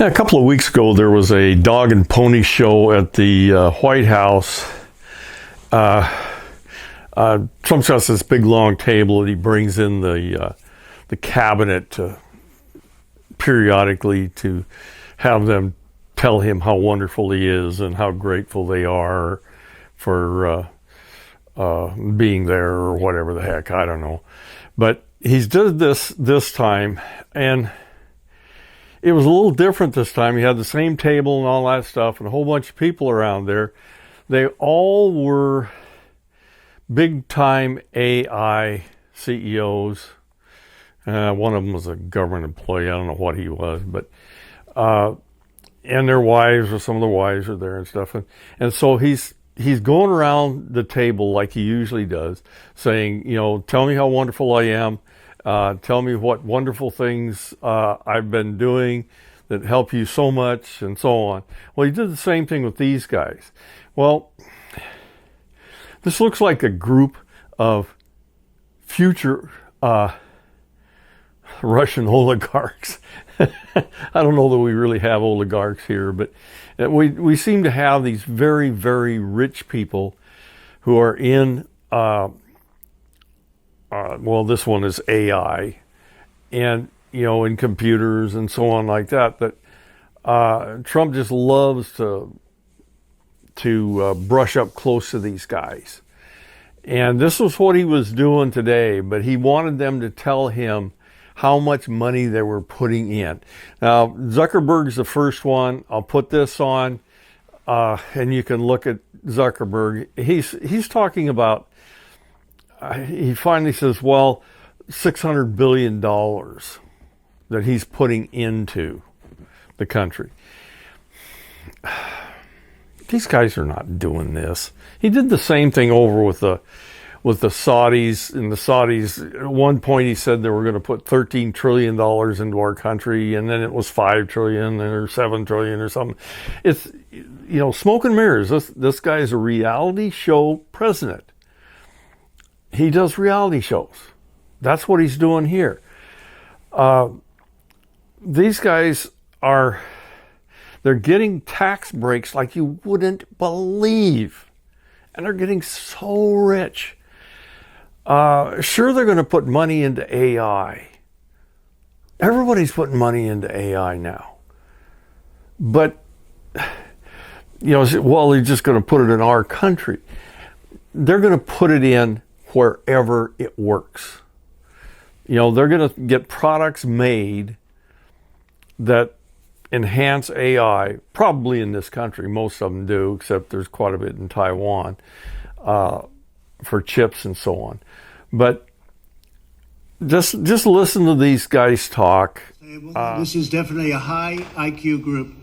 A couple of weeks ago, there was a dog and pony show at the White House. Trump's got this big long table that he brings in the cabinet periodically to have them tell him how wonderful he is and how grateful they are for being there or whatever the heck, I don't know. But he's did this time, and it was a little different this time. He had the same table and all that stuff and a whole bunch of people around there. They all were big-time AI CEOs. One of them was a government employee. I don't know what he was, but and their wives, or some of the wives are there and stuff. And so he's going around the table like he usually does, saying, tell me how wonderful I am. Tell me what wonderful things I've been doing that help you so much, and so on. Well, he did the same thing with these guys. Well, this looks like a group of future Russian oligarchs. I don't know that we really have oligarchs here, but we seem to have these very, very rich people who are in well, this one is AI, and in computers and so on like that. That Trump just loves to brush up close to these guys, and this was what he was doing today. But he wanted them to tell him how much money they were putting in. Now, Zuckerberg's the first one. I'll put this on, and you can look at Zuckerberg. He's talking about. He finally says, well, $600 billion that he's putting into the country. These guys are not doing this. He did the same thing over with the Saudis. And the Saudis, at one point he said they were going to put $13 trillion into our country, and then it was $5 trillion or $7 trillion or something. It's, smoke and mirrors. This guy is a reality show president. He does reality shows. That's what he's doing here. These guys they're getting tax breaks like you wouldn't believe. And they're getting so rich. Sure, they're going to put money into AI. Everybody's putting money into AI now. But, well, they're just going to put it in our country. They're going to put it in wherever it works. They're going to get products made that enhance AI, probably in this country. Most of them do, except there's quite a bit in Taiwan for chips and so on. But just listen to these guys talk. This is definitely a high IQ group,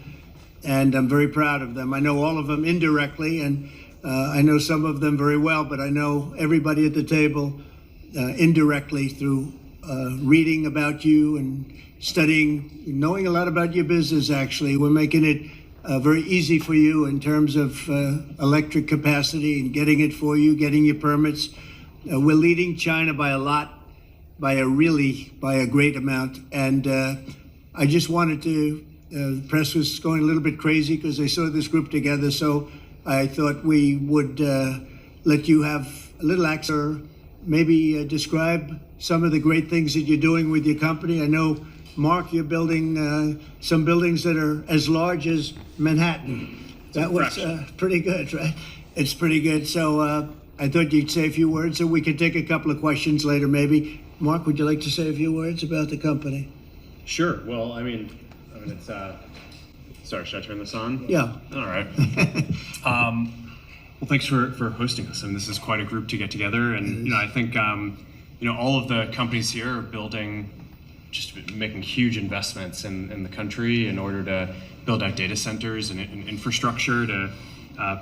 and I'm very proud of them. I know all of them indirectly, and I know some of them very well, but I know everybody at the table indirectly through reading about you and studying, knowing a lot about your business, actually. We're making it very easy for you in terms of electric capacity and getting it for you, getting your permits. We're leading China by a lot, by a great amount. And I just wanted to, the press was going a little bit crazy because they saw this group together. So I thought we would let you have a little access, maybe describe some of the great things that you're doing with your company. I know, Mark, you're building some buildings that are as large as Manhattan. That was pretty good, right? It's pretty good. So I thought you'd say a few words, so we could take a couple of questions later, maybe. Mark, would you like to say a few words about the company? Sure. Well, I mean, it's... Sorry, should I turn this on? Yeah. All right. Well, thanks for hosting us. And this is quite a group to get together. And, I think, all of the companies here are making huge investments in the country in order to build out data centers and infrastructure to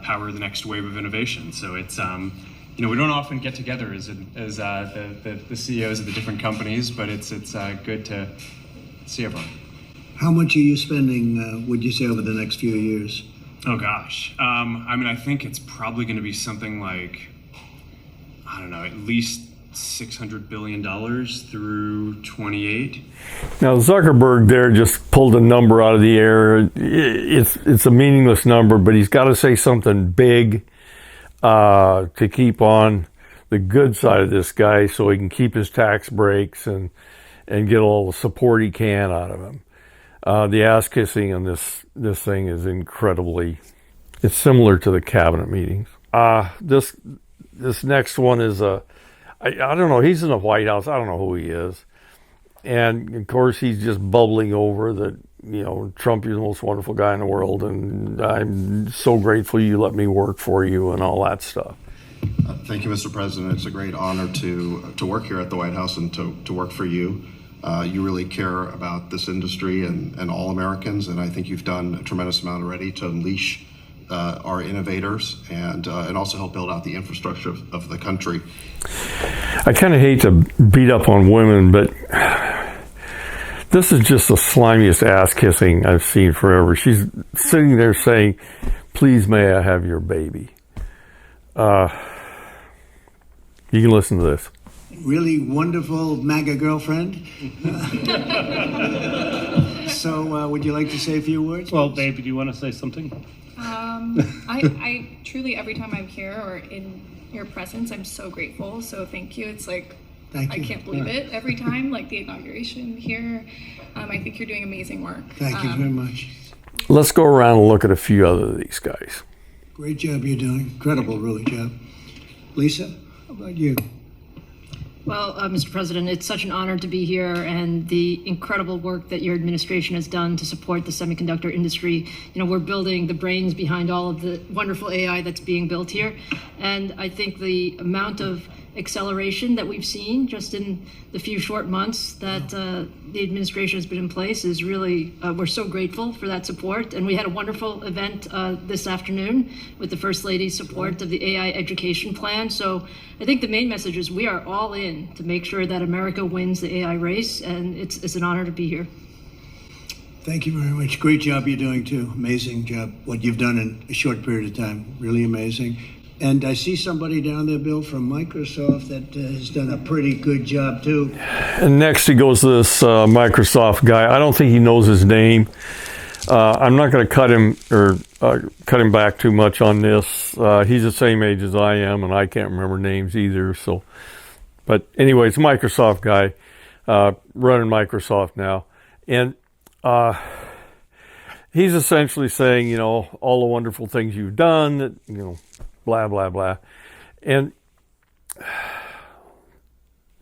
power the next wave of innovation. So it's, we don't often get together as the CEOs of the different companies, but it's good to see everyone. How much are you spending, would you say, over the next few years? Oh, gosh. I think it's probably going to be something like, I don't know, at least $600 billion through 28. Now Zuckerberg there just pulled a number out of the air. It's a meaningless number, but he's got to say something big to keep on the good side of this guy, so he can keep his tax breaks and get all the support he can out of him. The ass kissing on this thing is incredibly. It's similar to the cabinet meetings. This next one is I don't know. He's in the White House. I don't know who he is. And, of course, he's just bubbling over that, Trump, you're the most wonderful guy in the world, and I'm so grateful you let me work for you and all that stuff. Thank you, Mr. President. It's a great honor to work here at the White House and to work for you. You really care about this industry and all Americans, and I think you've done a tremendous amount already to unleash our innovators and also help build out the infrastructure of the country. I kind of hate to beat up on women, but this is just the slimiest ass kissing I've seen forever. She's sitting there saying, "Please, may I have your baby?" You can listen to this. Really wonderful MAGA girlfriend. So, would you like to say a few words? Well, baby, do you want to say something? I truly, every time I'm here or in your presence, I'm so grateful. So thank you. It's like, Thank you. I can't believe it every time, like the inauguration here. I think you're doing amazing work. Thank you very much. Let's go around and look at a few other of these guys. Great job you're doing. Incredible, really, job. Lisa, how about you? Well, Mr. President, it's such an honor to be here, and the incredible work that your administration has done to support the semiconductor industry. We're building the brains behind all of the wonderful AI that's being built here. And I think the amount of acceleration that we've seen just in the few short months that the administration has been in place is really, we're so grateful for that support. And we had a wonderful event this afternoon with the First Lady's support of the AI education plan. So I think the main message is we are all in to make sure that America wins the AI race, and it's an honor to be here. Thank you very much. Great job you're doing, too. Amazing job, what you've done in a short period of time. Really amazing. And I see somebody down there, Bill, from Microsoft that has done a pretty good job, too. And next he goes to this Microsoft guy. I don't think he knows his name. I'm not going to cut him back too much on this. He's the same age as I am, and I can't remember names either. So, but anyway, it's a Microsoft guy running Microsoft now, and he's essentially saying, all the wonderful things you've done, blah blah blah, and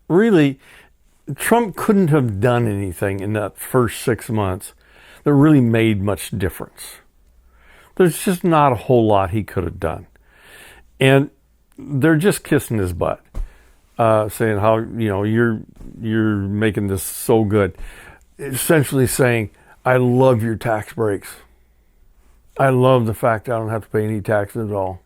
really, Trump couldn't have done anything in that first 6 months that really made much difference. There's just not a whole lot he could have done. And they're just kissing his butt, saying how, you're making this so good. Essentially saying, I love your tax breaks. I love the fact I don't have to pay any taxes at all.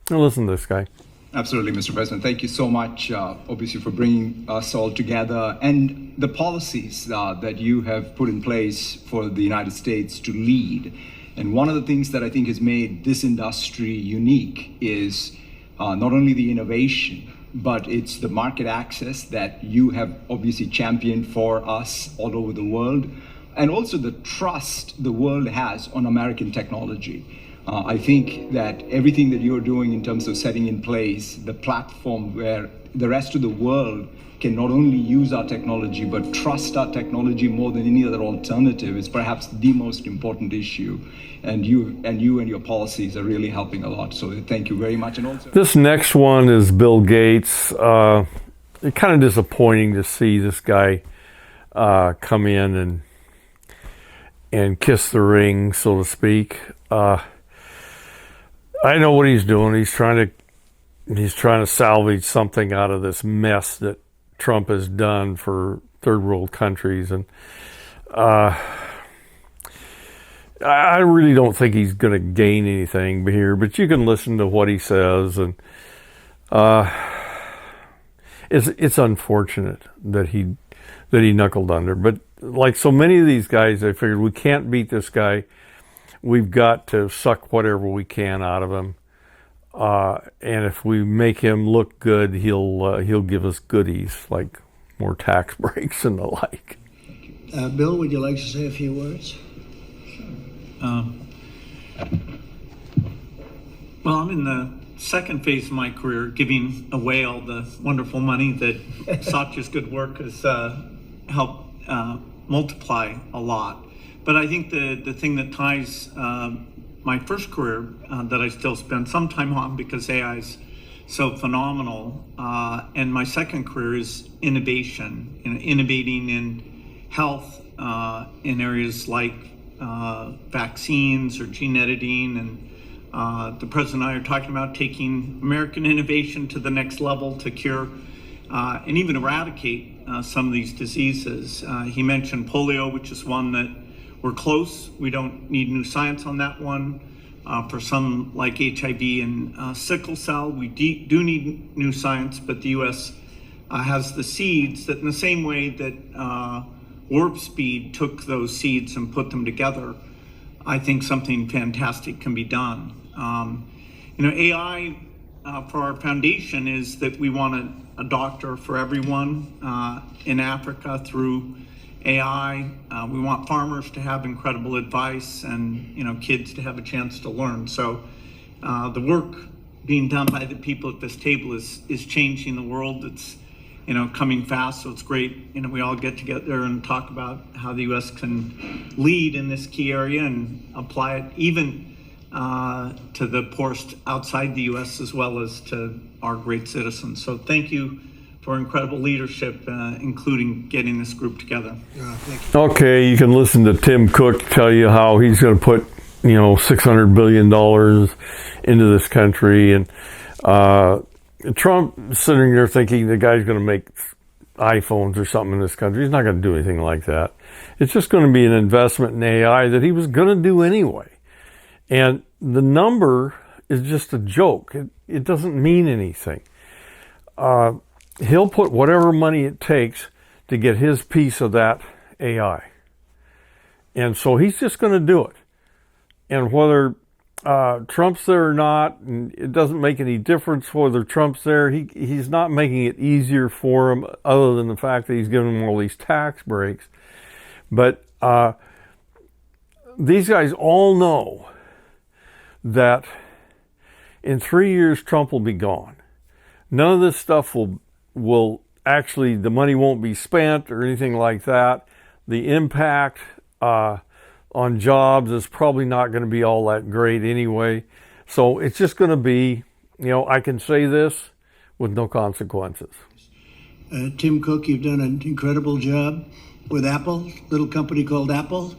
Now listen to this guy. Absolutely, Mr. President. Thank you so much, obviously, for bringing us all together and the policies that you have put in place for the United States to lead. And one of the things that I think has made this industry unique is not only the innovation, but it's the market access that you have obviously championed for us all over the world, and also the trust the world has on American technology. I think that everything that you're doing in terms of setting in place the platform where the rest of the world can not only use our technology, but trust our technology more than any other alternative is perhaps the most important issue. And you and your policies are really helping a lot. So thank you very much. And also, this next one is Bill Gates. It's kind of disappointing to see this guy come in and kiss the ring, so to speak. I know what he's doing. He's trying to salvage something out of this mess that Trump has done for third world countries, and I really don't think he's going to gain anything here. But you can listen to what he says, and it's unfortunate that he knuckled under. But like so many of these guys, I figured we can't beat this guy. We've got to suck whatever we can out of him. And if we make him look good, he'll give us goodies like more tax breaks and the like. Bill, would you like to say a few words? Well, I'm in the second phase of my career, giving away all the wonderful money that Satya's good work has helped multiply a lot. But I think the thing that ties my first career that I still spend some time on because AI is so phenomenal, and my second career is innovation, innovating in health in areas like vaccines or gene editing, and the president and I are talking about taking American innovation to the next level to cure and even eradicate some of these diseases. He mentioned polio, which is one that we're close. We don't need new science on that one. For some like HIV and sickle cell, we do need new science, but the U.S. Has the seeds that in the same way that Warp Speed took those seeds and put them together, I think something fantastic can be done. AI for our foundation is that we want a doctor for everyone in Africa through AI. We want farmers to have incredible advice and kids to have a chance to learn. So the work being done by the people at this table is changing the world. It's coming fast, so it's great. We all get together and talk about how the U.S. can lead in this key area and apply it even to the poorest outside the U.S. as well as to our great citizens. So thank you for incredible leadership, including getting this group together. Thank you. Okay, you can listen to Tim Cook tell you how he's going to put, $600 billion into this country. And Trump sitting there thinking the guy's going to make iPhones or something in this country. He's not going to do anything like that. It's just going to be an investment in AI that he was going to do anyway. And the number is just a joke. It doesn't mean anything. He'll put whatever money it takes to get his piece of that AI. And so he's just going to do it. And whether Trump's there or not, and it doesn't make any difference whether Trump's there, he's not making it easier for him other than the fact that he's giving him all these tax breaks. But these guys all know that in 3 years, Trump will be gone. None of this stuff will actually, the money won't be spent or anything like that. The impact on jobs is probably not going to be all that great anyway. So it's just going to be, I can say this with no consequences. Tim Cook, you've done an incredible job with Apple, little company called Apple.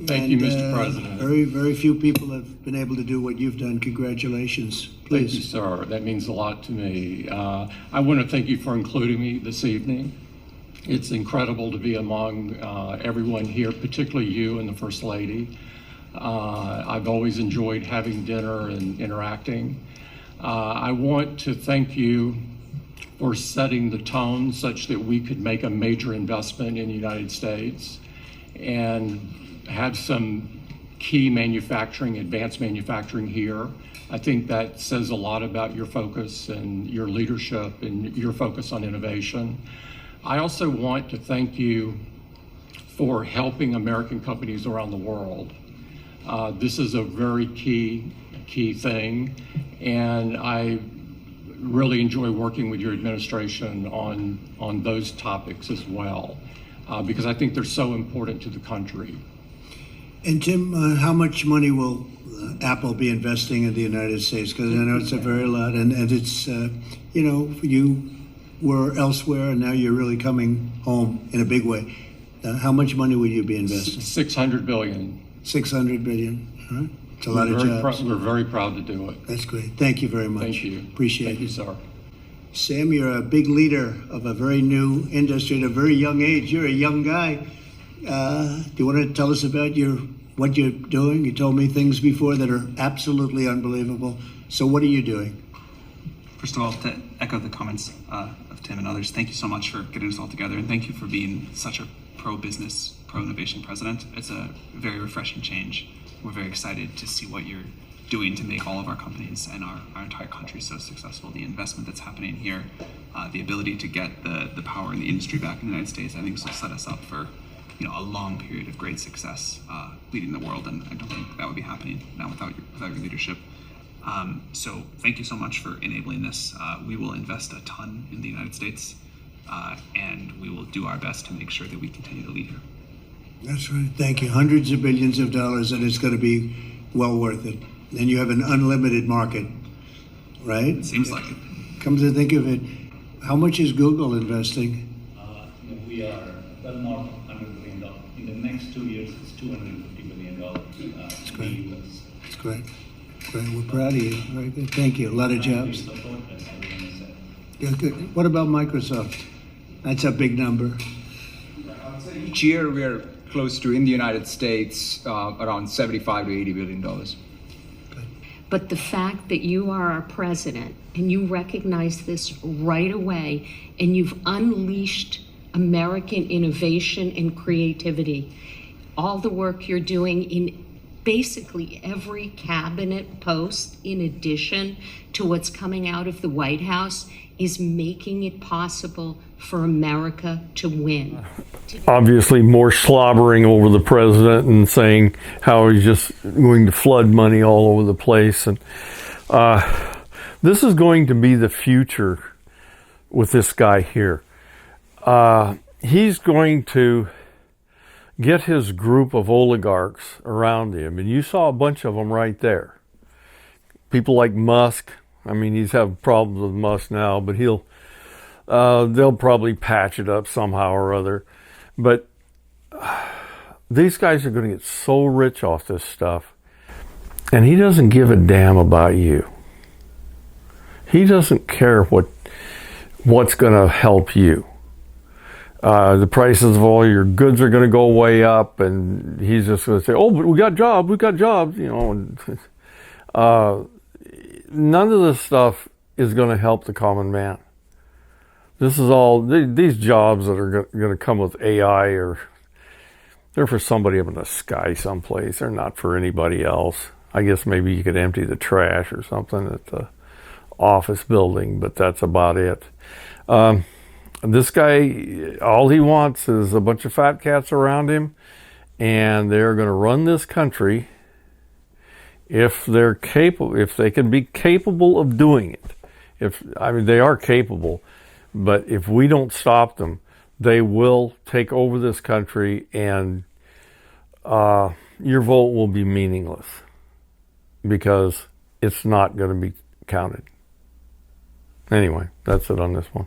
Thank you, Mr. President. Very, very few people have been able to do what you've done. Congratulations. Please. Thank you, sir. That means a lot to me. I want to thank you for including me this evening. It's incredible to be among everyone here, particularly you and the First Lady. I've always enjoyed having dinner and interacting. I want to thank you for setting the tone such that we could make a major investment in the United States and have some key manufacturing, advanced manufacturing here. I think that says a lot about your focus and your leadership and your focus on innovation. I also want to thank you for helping American companies around the world. This is a very key thing, and I really enjoy working with your administration on those topics as well, because I think they're so important to the country. And Tim, how much money will Apple be investing in the United States? Because I know it's a very lot, and it's, you were elsewhere, and now you're really coming home in a big way. How much money will you be investing? $600 billion. $600 billion. Huh? It's a lot of jobs. We're very proud to do it. That's great. Thank you very much. Thank you. Appreciate it. Thank you, sir. Sam, you're a big leader of a very new industry at a very young age. You're a young guy. Do you want to tell us about what you're doing? You told me things before that are absolutely unbelievable. So what are you doing? First of all, to echo the comments of Tim and others, thank you so much for getting us all together, and thank you for being such a pro-business, pro-innovation president. It's a very refreshing change. We're very excited to see what you're doing to make all of our companies and our entire country so successful. The investment that's happening here, the ability to get the power in the industry back in the United States, I think will set us up for a long period of great success leading the world, and I don't think that would be happening now without your leadership. So thank you so much for enabling this. We will invest a ton in the United States, and we will do our best to make sure that we continue to lead here. That's right. Thank you. Hundreds of billions of dollars, and it's going to be well worth it. And you have an unlimited market, right? It seems like it. Come to think of it, how much is Google investing? We are well north of $100 billion. In the next 2 years, it's $250 billion That's in great. the US. That's great. Great. We're proud of you. Very good. Thank you. A lot of jobs. Support, as everyone said. Yeah, good. What about Microsoft? That's a big number. Each year, we're close to, in the United States, around $75 to $80 billion. But the fact that you are our president and you recognize this right away and you've unleashed American innovation and creativity, all the work you're doing in basically every cabinet post, in addition to what's coming out of the White House, is making it possible for America to win. Obviously, more slobbering over the president and saying how he's just going to flood money all over the place. And this is going to be the future with this guy here. He's going to get his group of oligarchs around him. And you saw a bunch of them right there. People like Musk. I mean, he's having problems with Musk now, but they'll probably patch it up somehow or other. But these guys are going to get so rich off this stuff. And he doesn't give a damn about you. He doesn't care what's going to help you. The prices of all your goods are going to go way up, and he's just going to say, "Oh, but we got jobs," And none of this stuff is going to help the common man. This is all, these jobs that are going to come with AI they're for somebody up in the sky someplace. They're not for anybody else. I guess maybe you could empty the trash or something at the office building, but that's about it. This guy, all he wants is a bunch of fat cats around him, and they're going to run this country if they can be capable of doing it. They are capable, but if we don't stop them, they will take over this country, and your vote will be meaningless because it's not going to be counted. Anyway, that's it on this one.